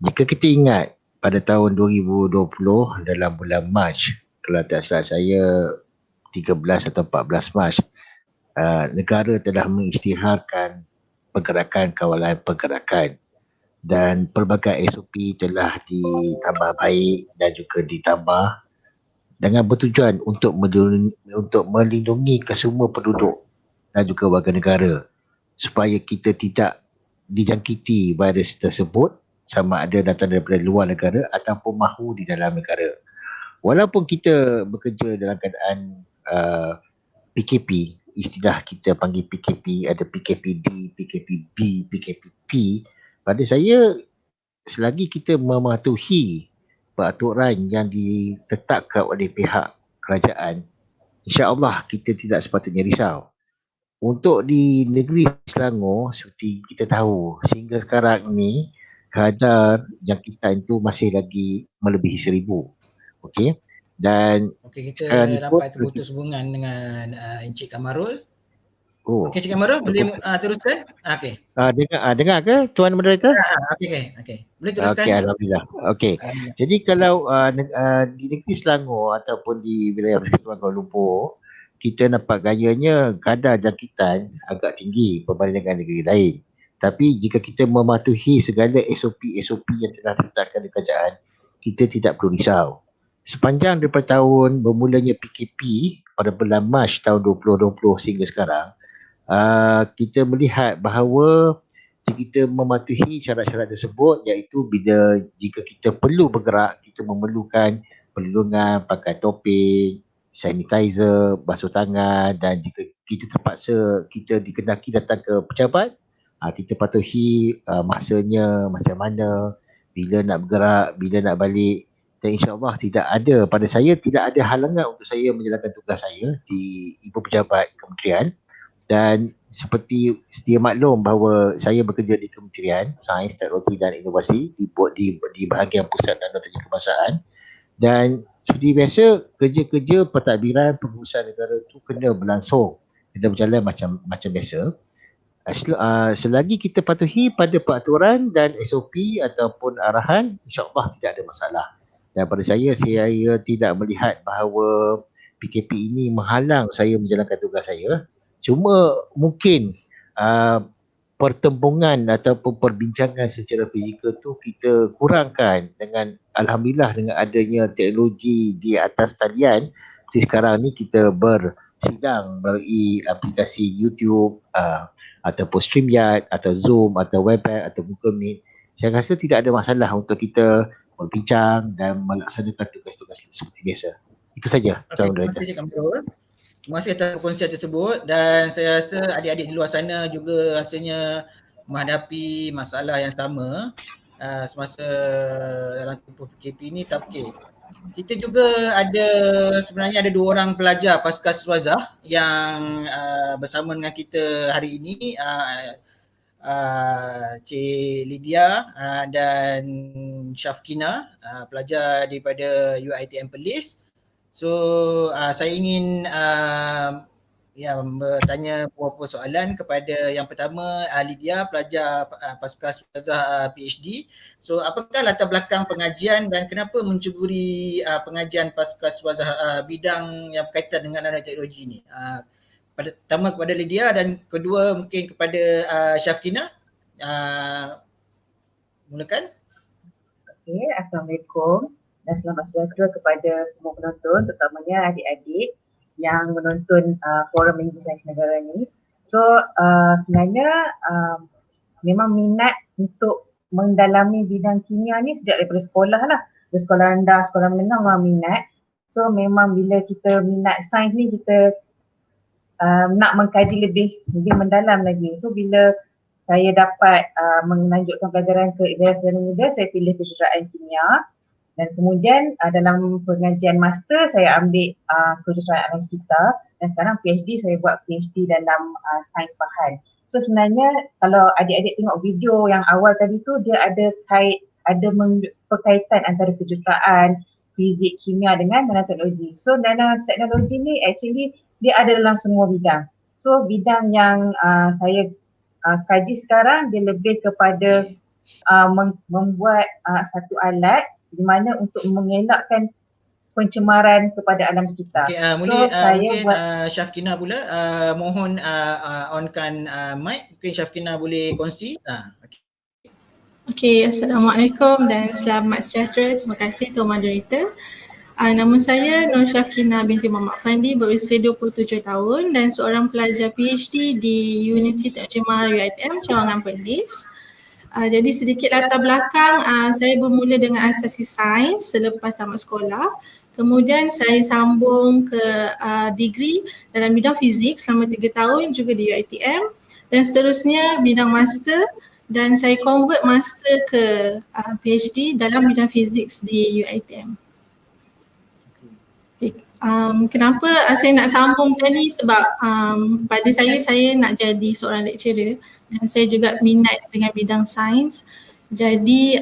Jika kita ingat pada tahun 2020 dalam bulan Mac, kalau tak salah saya 13 atau 14 Mac, negara telah mengisytiharkan pergerakan kawalan pergerakan dan pelbagai SOP telah ditambah baik dan juga ditambah dengan bertujuan untuk melindungi kesemua penduduk dan juga warga negara supaya kita tidak dijangkiti virus tersebut sama ada datang daripada luar negara ataupun mahu di dalam negara. Walaupun kita bekerja dalam keadaan PKP, istilah kita panggil PKP, ada PKPD, PKPB, PKPP, pada saya selagi kita mematuhi peraturan yang ditetapkan oleh pihak kerajaan, insya-Allah kita tidak sepatutnya risau. Untuk di negeri Selangor, seperti kita tahu, sehingga sekarang ni kadar jangkitan itu masih lagi melebihi 1,000. Okey. Dan okey, kita dapat terputus hubungan dengan Encik Kamarul. Okey, Encik Kamarul boleh teruskan? Okey. Dengar ke Tuan Moderator? Okey. Boleh teruskan? Okey, alhamdulillah. Okey. Jadi kalau di negeri Selangor ataupun di wilayah Persekutuan Kuala Lumpur, kita nampak gayanya kadar jangkitan agak tinggi berbanding dengan negeri lain. Tapi jika kita mematuhi segala SOP yang telah ditetapkan oleh kerajaan, kita tidak perlu risau. Sepanjang daripada tahun bermulanya PKP pada bulan Mac tahun 2020 sehingga sekarang, kita melihat bahawa jika kita mematuhi syarat-syarat tersebut, iaitu jika kita perlu bergerak, kita memerlukan perlindungan, pakai topeng, sanitizer, basuh tangan, dan jika kita terpaksa kita dikendaki datang ke pejabat, kita patuhi masanya macam mana, bila nak bergerak, bila nak balik, dan insya-Allah pada saya tidak ada halangan untuk saya menjalankan tugas saya di ibu pejabat kementerian. Dan seperti sedia maklum bahawa saya bekerja di Kementerian Sains, Teknologi dan Inovasi di bahagian Pusat Nanoteknologi Kebangsaan, dan seperti biasa kerja-kerja pentadbiran pengurusan negara itu kena berlangsung, kena berjalan macam biasa. Selagi kita patuhi pada peraturan dan SOP ataupun arahan, insya-Allah tidak ada masalah. Dan pada saya tidak melihat bahawa PKP ini menghalang saya menjalankan tugas saya. Cuma mungkin pertembungan ataupun perbincangan secara fizikal tu kita kurangkan dengan alhamdulillah dengan adanya teknologi di atas talian. Seperti sekarang ni kita bersidang melalui aplikasi YouTube ataupun StreamYard atau Zoom atau Webex atau Google Meet. Saya rasa tidak ada masalah untuk kita berbincang dan melaksanakan tugas-tugas seperti biasa. Itu saja. Terima kasih Kamarul. Terima kasih atas perkongsian tersebut, dan saya rasa adik-adik di luar sana juga rasanya menghadapi masalah yang sama semasa dalam tempoh PKP ni. Tapi kita juga sebenarnya ada 2 orang pelajar pasca swazah yang bersama dengan kita hari ini, Cik Lydia dan Syafkina, pelajar daripada UiTM Perlis. So saya ingin bertanya beberapa soalan kepada yang pertama, Lydia, pelajar pasca swazah PhD. So apakah latar belakang pengajian dan kenapa mencuburi pengajian pasca swazah bidang yang berkaitan dengan nanoteknologi ini? Pertama kepada Lydia dan kedua mungkin kepada Syafkina. Mulakan. Okey, Assalamualaikum dan selamat sejahtera kepada semua penonton, terutamanya adik-adik yang menonton forum Minggu Sains Negara ni. So sebenarnya memang minat untuk mendalami bidang kimia ni sejak daripada sekolah lah. Dari sekolah rendah, sekolah menengah memang minat. So memang bila kita minat sains ni kita nak mengkaji lebih mendalam lagi. So bila saya dapat melanjutkan pelajaran ke Ijazah Sarjana Muda, saya pilih kejuruteraan kimia. Dan kemudian dalam pengajian master saya ambil kejuruteraan analitika, dan sekarang PhD saya buat PhD dalam sains bahan. So sebenarnya kalau adik-adik tengok video yang awal tadi tu, dia ada perkaitan antara kejuruteraan, fizik, kimia dengan nanoteknologi. So nanoteknologi ni actually dia ada dalam semua bidang. So bidang yang saya kaji sekarang dia lebih kepada membuat satu alat di mana untuk mengelakkan pencemaran kepada alam sekitar. Mungkin Syafqina pula mohon onkan mic. Mungkin Syafqina boleh kongsi. Okey, Assalamualaikum dan selamat sejahtera. Terima kasih Tuan Moderator. Nama saya Nur Syafqina binti Muhammad Fandi, berusia 27 tahun dan seorang pelajar PhD di Universiti Tak Jemaah UiTM Cawangan Perlis. Jadi sedikit latar belakang, saya bermula dengan asasi sains selepas tamat sekolah. Kemudian saya sambung ke degree dalam bidang fizik selama 3 tahun juga di UiTM, dan seterusnya bidang master, dan saya convert master ke PhD dalam bidang fizik di UiTM. Kenapa saya nak sambung tadi sebab pada saya nak jadi seorang lecturer dan saya juga minat dengan bidang sains. Jadi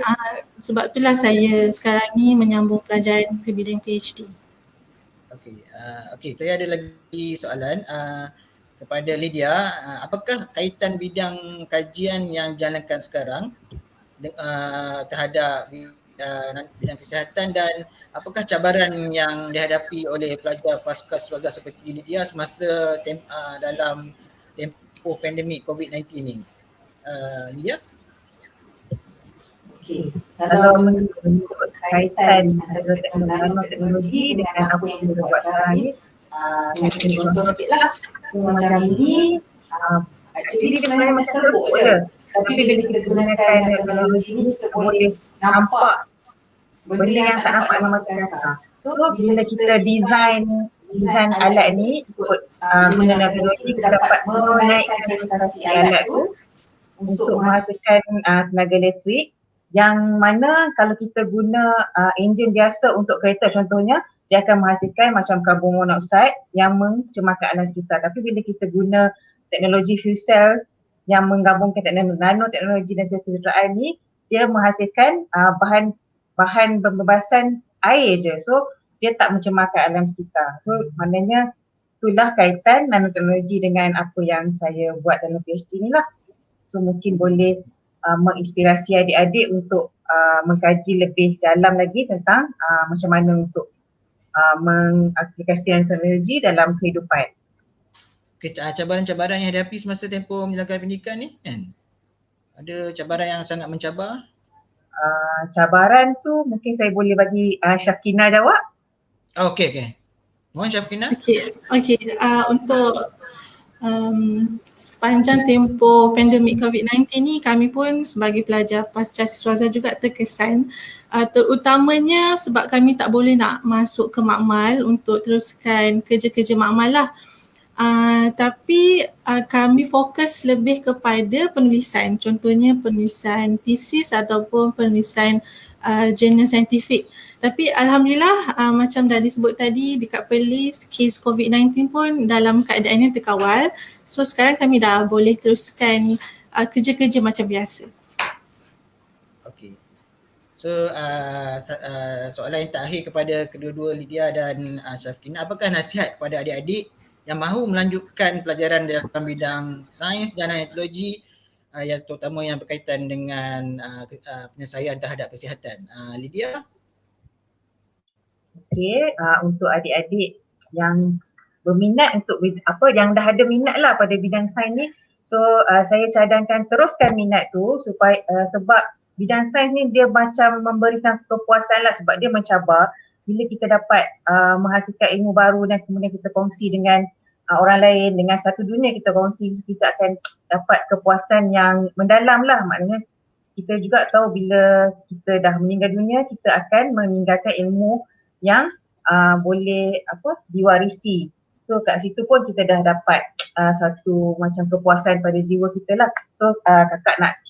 sebab itulah saya sekarang ni menyambung pelajaran ke bidang PhD. Okey, saya ada lagi soalan kepada Lydia. Apakah kaitan bidang kajian yang dijalankan sekarang terhadap bidang kesihatan, dan apakah cabaran yang dihadapi oleh pelajar pasca sarjana seperti Lydia semasa dalam tempoh pandemik COVID-19 ini? Lydia? Okey, kalau mengikut kaitan antara teknologi dengan apa yang saya buat sekarang ni, saya akan contoh sikit lah. So macam ini, jadi sebenarnya macam teruk je. Tapi bila kita gunakan teknologi ni, kita boleh nampak benda yang tak nampak dengan mata kasar. So bila kita design alat ni ikut guna teknologi, kita dapat menaikkan prestasi alat tu untuk menghasilkan tenaga elektrik, yang mana kalau kita guna enjin biasa untuk kereta contohnya, dia akan menghasilkan macam karbon monoksida yang mencemarkan alam sekitar. Tapi bila kita guna teknologi fuel cell yang menggabungkan nanoteknologi dan kejuruteraan ni, dia menghasilkan bahan pembebasan air je. So dia tak mencemarkan alam sekitar. So maknanya itulah kaitan nanoteknologi dengan apa yang saya buat dalam PhD ni lah. So mungkin boleh menginspirasi adik-adik untuk mengkaji lebih dalam lagi tentang macam mana untuk mengaplikasikan teknologi dalam kehidupan. Cabaran-cabaran yang dihadapi semasa tempoh menjalankan pendidikan ni kan? Ada cabaran yang sangat mencabar? Cabaran tu mungkin saya boleh bagi Syafqina jawab. Okey. Mohon Syafqina. Okey. Untuk sepanjang tempoh pandemik COVID-19 ni, kami pun sebagai pelajar pasca siswaza juga terkesan, terutamanya sebab kami tak boleh nak masuk ke makmal untuk teruskan kerja-kerja makmal lah. Tapi kami fokus lebih kepada penulisan, contohnya penulisan tesis ataupun penulisan jurnal saintifik. Tapi Alhamdulillah macam dah disebut tadi, dekat Perlis kes COVID-19 pun dalam keadaan yang terkawal. So sekarang kami dah boleh teruskan kerja-kerja macam biasa. Okey. So soalan yang terakhir kepada kedua-dua Lydia dan Syafqina, apakah nasihat kepada adik-adik yang mahu melanjutkan pelajaran dalam bidang sains dan teknologi yang terutama yang berkaitan dengan penyelesaian terhadap kesihatan? Lydia? Okey, untuk adik-adik yang berminat untuk yang dah ada minat lah pada bidang sains ni, so saya cadangkan teruskan minat tu supaya sebab bidang sains ni dia macam memberikan kepuasan lah, sebab dia mencabar. Bila kita dapat menghasilkan ilmu baru dan kemudian kita kongsi dengan orang lain, dengan satu dunia kita kongsi, kita akan dapat kepuasan yang mendalam lah. Maknanya kita juga tahu bila kita dah meninggal dunia, kita akan meninggalkan ilmu yang boleh diwarisi So kat situ pun kita dah dapat satu macam kepuasan pada jiwa kita lah. So kakak nak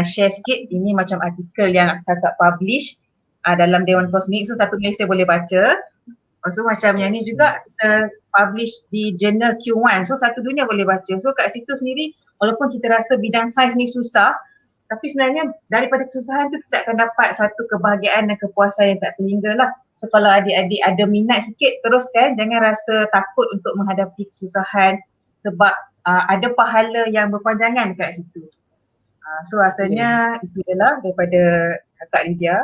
share sikit, ini macam artikel yang kakak publish dalam Dewan Kosmik. So satu Malaysia boleh baca. So macam yang ni juga kita publish di jurnal Q1. So satu dunia boleh baca. So kat situ sendiri walaupun kita rasa bidang sains ni susah, tapi sebenarnya daripada kesusahan tu kita akan dapat satu kebahagiaan dan kepuasan yang tak terhingga lah. So kalau adik-adik ada minat sikit, teruskan, jangan rasa takut untuk menghadapi kesusahan sebab ada pahala yang berpanjangan kat situ. So rasanya itu je lah daripada Kakak Lydia.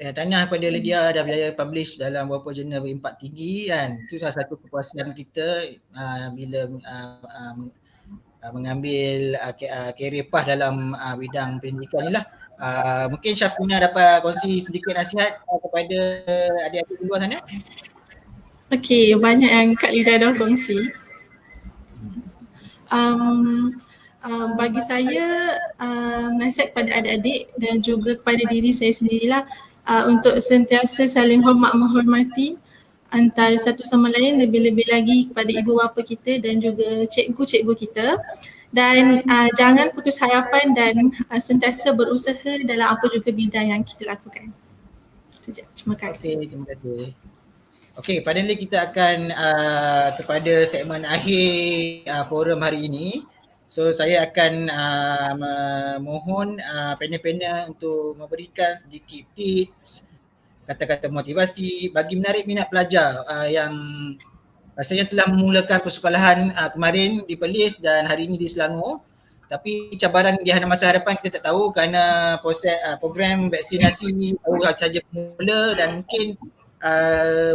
Tahniah kepada Lydia dah berjaya publish dalam beberapa jurnal berimpak tinggi kan. Itu salah satu kepuasan kita bila mengambil career path dalam bidang pendidikan ni lah. Mungkin Syafina dapat kongsi sedikit nasihat kepada adik-adik di luar sana. Okey, banyak yang Kak Lydia dah kongsi. Bagi saya nasihat kepada adik-adik dan juga kepada diri saya sendirilah untuk sentiasa saling hormat menghormati antara satu sama lain, lebih-lebih lagi kepada ibu bapa kita dan juga cikgu-cikgu kita, dan jangan putus harapan dan sentiasa berusaha dalam apa juga bidang yang kita lakukan. Itu je. Terima kasih. Okay, terima kasih. Okey, pada ini kita akan kepada segmen akhir forum hari ini. So saya akan memohon panel-panel untuk memberikan sedikit tips, kata-kata motivasi bagi menarik minat pelajar yang rasanya telah memulakan persekolahan kemarin di Perlis dan hari ini di Selangor. Tapi cabaran di masa hadapan kita tak tahu kerana proses program vaksinasi baru saja mula dan mungkin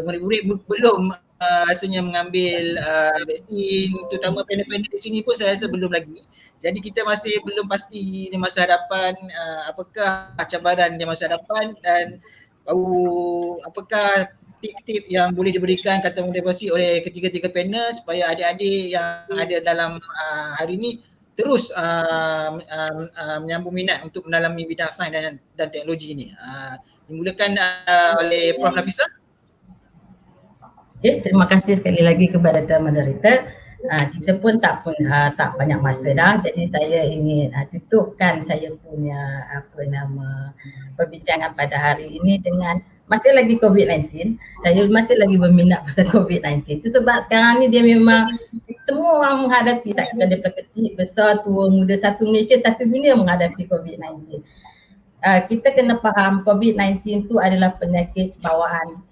murid-murid belum rasanya mengambil vaksin, terutama panel-panel di sini pun saya rasa belum lagi. Jadi kita masih belum pasti di masa hadapan apakah cabaran di masa hadapan dan apakah tip-tip yang boleh diberikan kata motivasi oleh ketiga-tiga panel supaya adik-adik yang ada dalam hari ini terus menyambung minat untuk mendalami bidang sains dan teknologi ini. Dimulakan oleh Prof. Nafisa. Okay, terima kasih sekali lagi kepada Tuan Moderator. Kita pun tak banyak masa dah, jadi saya ingin tutupkan saya punya perbincangan pada hari ini dengan masih lagi COVID-19. Saya masih lagi berminat pasal COVID-19. Itu sebab sekarang ni dia memang semua orang menghadapi, tak kira daripada kecil, besar, tua, muda, satu Malaysia, satu dunia menghadapi COVID-19. Kita kena faham COVID-19 itu adalah penyakit bawaan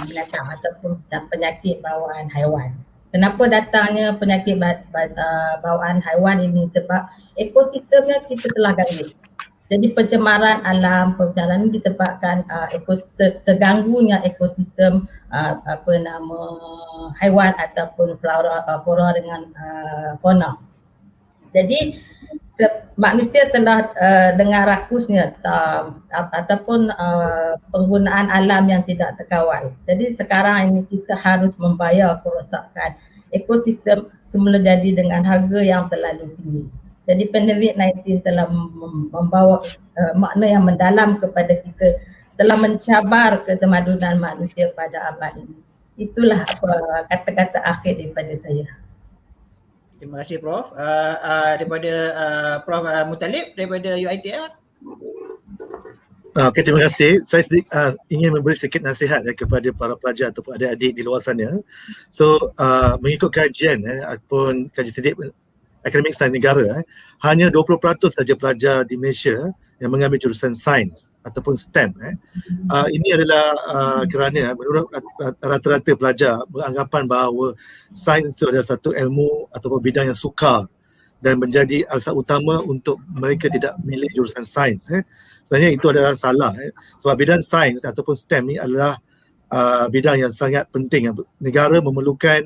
binatang ataupun penyakit bawaan haiwan. Kenapa datangnya penyakit bawaan haiwan ini? Sebab ekosistemnya kita telah ganggu. Jadi pencemaran alam, pencemaran ini disebabkan terganggunya ekosistem haiwan ataupun flora dengan fauna. Jadi manusia telah dengan rakusnya ataupun penggunaan alam yang tidak terkawal. Jadi sekarang ini kita harus membayar kerosakan ekosistem semula jadi dengan harga yang terlalu tinggi. Jadi pandemik 19 telah membawa makna yang mendalam kepada kita, telah mencabar ketemadunan manusia pada abad ini. Itulah kata-kata akhir daripada saya. Terima kasih Prof. Daripada Prof. Muttalib daripada UiTM. Okey, terima kasih. Saya ingin memberi sedikit nasihat kepada para pelajar ataupun adik-adik di luar sana. So mengikut kajian ataupun kajian sedikit akademik sains negara, hanya 20% saja pelajar di Malaysia yang mengambil jurusan sains ataupun STEM. Ini adalah kerana menurut rata-rata pelajar beranggapan bahawa sains itu adalah satu ilmu ataupun bidang yang sukar dan menjadi alasan utama untuk mereka tidak memilih jurusan sains. Sebenarnya itu adalah salah. Sebab bidang sains ataupun STEM ini adalah bidang yang sangat penting. Negara memerlukan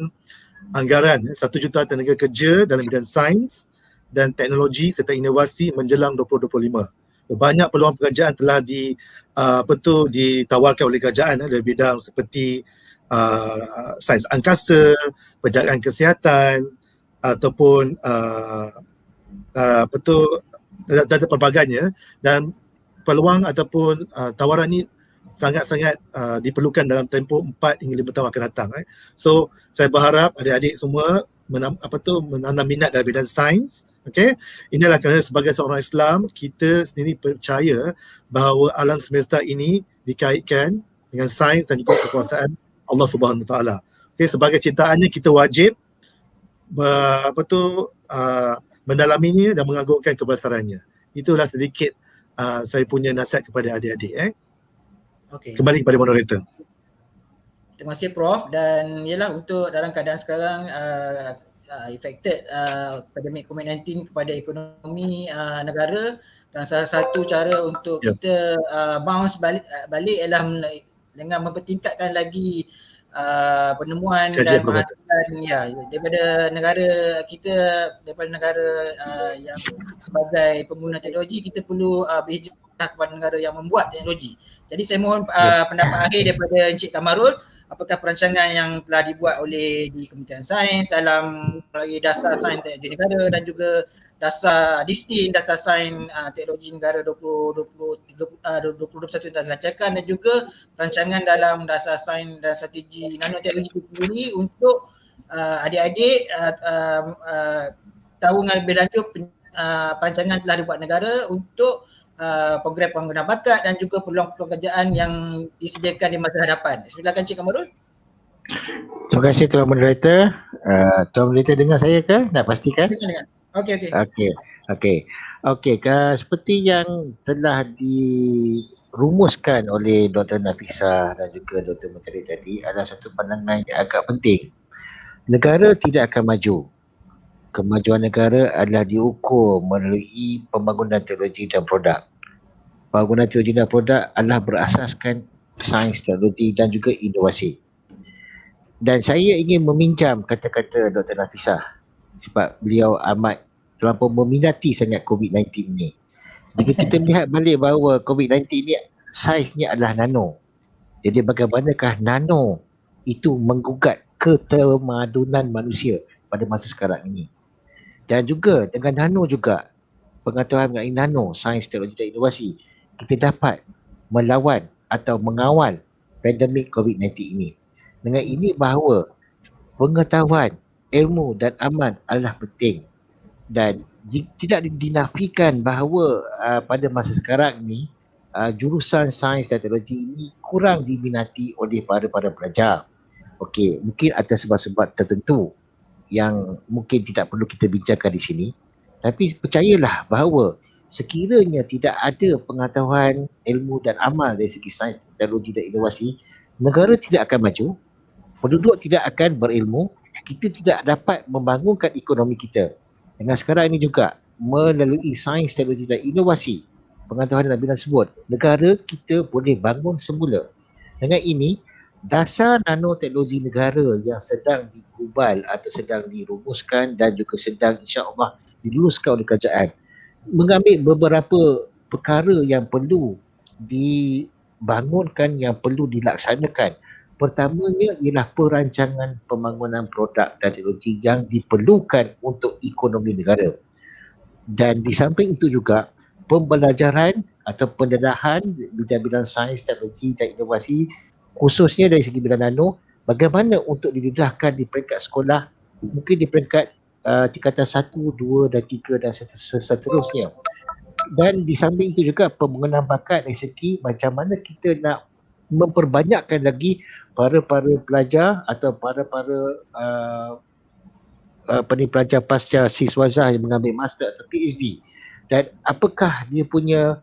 anggaran 1 juta tenaga kerja dalam bidang sains dan teknologi serta inovasi menjelang 2025. Banyak peluang pekerjaan telah ditawarkan oleh kerajaan dalam bidang seperti sains angkasa, penjagaan kesihatan ataupun dan pelbagainya, dan peluang ataupun tawaran ini sangat-sangat diperlukan dalam tempoh 4 hingga 5 tahun akan datang. So saya berharap adik-adik semua menanam minat dalam bidang sains. Okay, inilah kerana sebagai seorang Islam kita sendiri percaya bahawa alam semesta ini dikaitkan dengan sains dan juga kekuasaan Allah Subhanahu Wa Taala. Okay, sebagai ciptaannya kita wajib mendalaminya dan mengagungkan kebesarannya. Itulah sedikit saya punya nasihat kepada adik-adik. Okay. Kembali kepada moderator. Terima kasih Prof. Dan ialah untuk dalam keadaan sekarang affected pandemik COVID-19 kepada ekonomi negara, dan salah satu cara untuk kita bounce balik ialah dengan mempertingkatkan lagi penemuan dan penghasilan daripada negara kita, daripada negara yang sebagai pengguna teknologi, kita perlu berhijrah kepada negara yang membuat teknologi. Jadi saya mohon pendapat akhir daripada Encik Tamarul. Apakah perancangan yang telah dibuat oleh di Kementerian Sains dalam dasar sains teknologi negara dan juga dasar Distin, dasar sains teknologi negara 2021 yang telah dilancarkan, dan juga perancangan dalam dasar sains dan strategi nanoteknologi itu sendiri untuk adik-adik tahu dengan lebih lanjut perancangan telah dibuat negara untuk program pengguna bakat dan juga peluang-peluang kerjaan yang disediakan di masa hadapan. Silakan Cik Kamarul. Terima kasih Tuan Moderator. Tuan Moderator dengar saya ke? Nak pastikan? Okey. Seperti yang telah dirumuskan oleh Dr. Nafisah dan juga Dr. Menteri tadi, adalah satu pandangan yang agak penting. Negara tidak akan maju. Kemajuan negara adalah diukur melalui pembangunan teknologi dan produk. Pembangunan teknologi dan produk adalah berasaskan sains, teknologi dan juga inovasi. Dan saya ingin meminjam kata-kata Dr. Nafisah sebab beliau amat terlampau meminati sangat COVID-19 ni. Jika kita melihat balik bahawa COVID-19 ni saiznya adalah nano. Jadi bagaimanakah nano itu menggugat ketemadunan manusia pada masa sekarang ini. Dan juga dengan nano juga, pengetahuan mengenai nano, sains, teknologi dan inovasi, kita dapat melawan atau mengawal pandemik COVID-19 ini. Dengan ini bahawa pengetahuan, ilmu dan amal adalah penting. Dan tidak dinafikan bahawa pada masa sekarang ini jurusan sains dan teknologi ini kurang diminati oleh para pelajar. Okey, mungkin atas sebab-sebab tertentu yang mungkin tidak perlu kita bincangkan di sini, tapi percayalah bahawa sekiranya tidak ada pengetahuan, ilmu dan amal dari segi sains, teknologi dan inovasi, negara tidak akan maju, penduduk tidak akan berilmu, kita tidak dapat membangunkan ekonomi kita. Dengan sekarang ini juga, melalui sains, teknologi dan inovasi, pengetahuan dalam bidang tersebut, negara kita boleh bangun semula. Dengan ini, dasar nanoteknologi negara yang sedang digubal atau sedang dirumuskan dan juga sedang insya-Allah diluluskan oleh kerajaan mengambil beberapa perkara yang perlu dibangunkan, yang perlu dilaksanakan. Pertamanya ialah perancangan pembangunan produk dan teknologi yang diperlukan untuk ekonomi negara. Dan di samping itu juga pembelajaran atau pendedahan bidang-bidang sains, teknologi dan inovasi, khususnya dari segi bidang nano, bagaimana untuk didedahkan di peringkat sekolah, mungkin di peringkat tingkatan 1, 2 dan 3 dan seterusnya. Dan di samping itu juga pembangunan bakat dari segi macam mana kita nak memperbanyakkan lagi para pelajar atau para pelajar pasca siswazah yang mengambil master atau PhD, dan apakah dia punya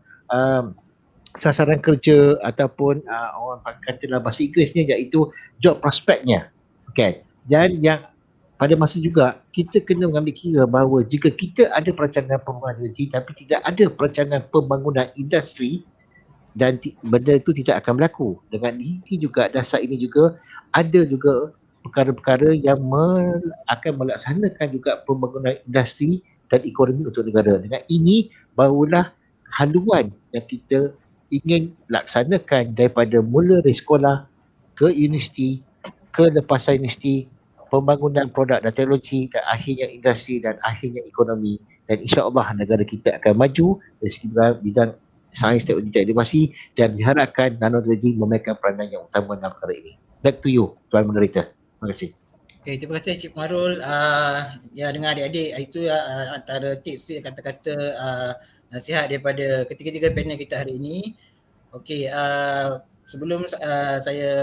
sasaran kerja ataupun orang kata dalam bahasa Inggerisnya iaitu job prospectnya. Okay. Dan yang pada masa juga kita kena mengambil kira bahawa jika kita ada perancangan pembangunan teknologi tapi tidak ada perancangan pembangunan industri, dan benda itu tidak akan berlaku. Dengan ini juga, dasar ini juga ada juga perkara-perkara yang akan melaksanakan juga pembangunan industri dan ekonomi untuk negara. Dengan ini barulah haluan yang kita ingin laksanakan daripada mula dari sekolah ke universiti, ke lepasan universiti, pembangunan produk dan teknologi, dan akhirnya industri dan akhirnya ekonomi. Dan insya-Allah negara kita akan maju dari segi bidang sains teknologi dan inovasi, dan diharapkan nanoteknologi memainkan peranan yang utama dalam perkara ini. Back to you, Tuan Moderator. Terima kasih. Okay, terima kasih Cik Marul. Ya, dengan adik-adik, itu antara tips kata-kata nasihat daripada ketiga-tiga panel kita hari ini. Okey, sebelum saya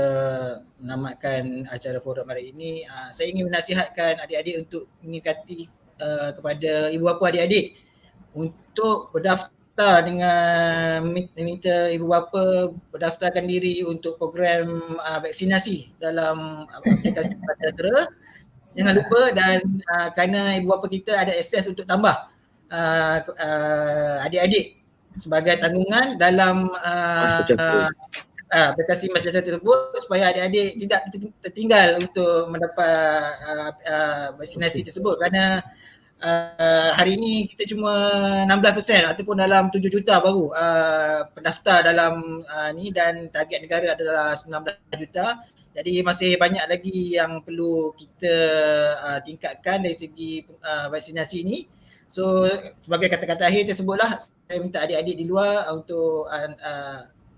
menamatkan acara forum hari ini, saya ingin menasihatkan adik-adik untuk mengingati kepada ibu bapa adik-adik untuk berdaftar dengan meminta ibu bapa berdaftarkan diri untuk program vaksinasi dalam aplikasi Sejahtera. Jangan lupa, dan kerana ibu bapa kita ada akses untuk tambah adik-adik sebagai tanggungan dalam aplikasi Sejahtera tersebut, supaya adik-adik tidak tertinggal untuk mendapat vaksinasi tersebut, kerana hari ini kita cuma 16% ataupun dalam 7 juta baru pendaftar dalam ni, dan target negara adalah 19 juta. Jadi masih banyak lagi yang perlu kita tingkatkan dari segi vaksinasi ini. So sebagai kata-kata akhir tersebutlah, saya minta adik-adik di luar untuk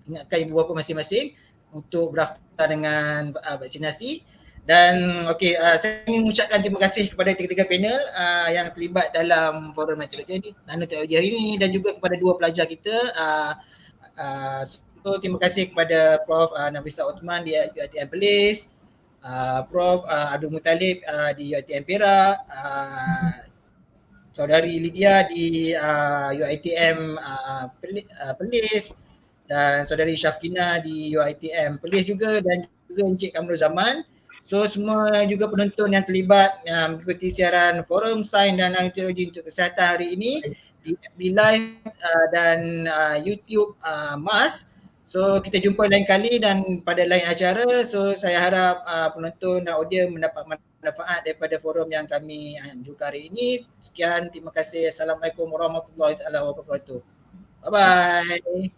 ingatkan ibu bapa masing-masing untuk berdaftar dengan vaksinasi. Dan okey, saya ingin mengucapkan terima kasih kepada tiga-tiga panel yang terlibat dalam forum nanoteknologi hari ini, dan juga kepada dua pelajar kita. So terima kasih kepada Prof Nafisa Othman di UiTM Perlis, Prof Abdul Muttalib di UiTM Perak, Saudari Lydia di UiTM Perlis, dan Saudari Syafqina di UiTM Perlis juga, dan juga Encik Kamrul Zaman. So semua juga penonton yang terlibat yang mengikuti siaran Forum Sains dan Nanoteknologi untuk Kesihatan hari ini di live dan YouTube MAS. So kita jumpa lain kali dan pada lain acara. So saya harap penonton dan audiens mendapat manfaat daripada forum yang kami anjurkan hari ini. Sekian, terima kasih. Assalamualaikum warahmatullahi wabarakatuh. Bye-bye.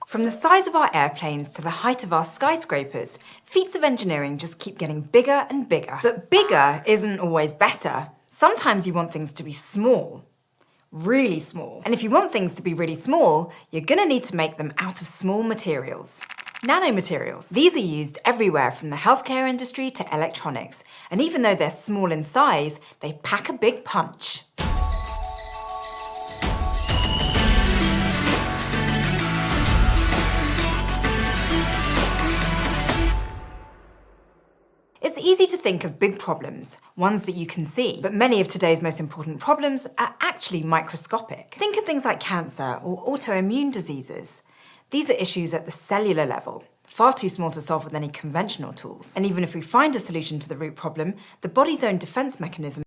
From the size of our airplanes to the height of our skyscrapers, feats of engineering just keep getting bigger and bigger. But bigger isn't always better. Sometimes you want things to be small, really small. And if you want things to be really small, you're gonna need to make them out of small materials. Nanomaterials. These are used everywhere from the healthcare industry to electronics. And even though they're small in size, they pack a big punch. It's easy to think of big problems, ones that you can see, but many of today's most important problems are actually microscopic. Think of things like cancer or autoimmune diseases. These are issues at the cellular level, far too small to solve with any conventional tools. And even if we find a solution to the root problem, the body's own defense mechanism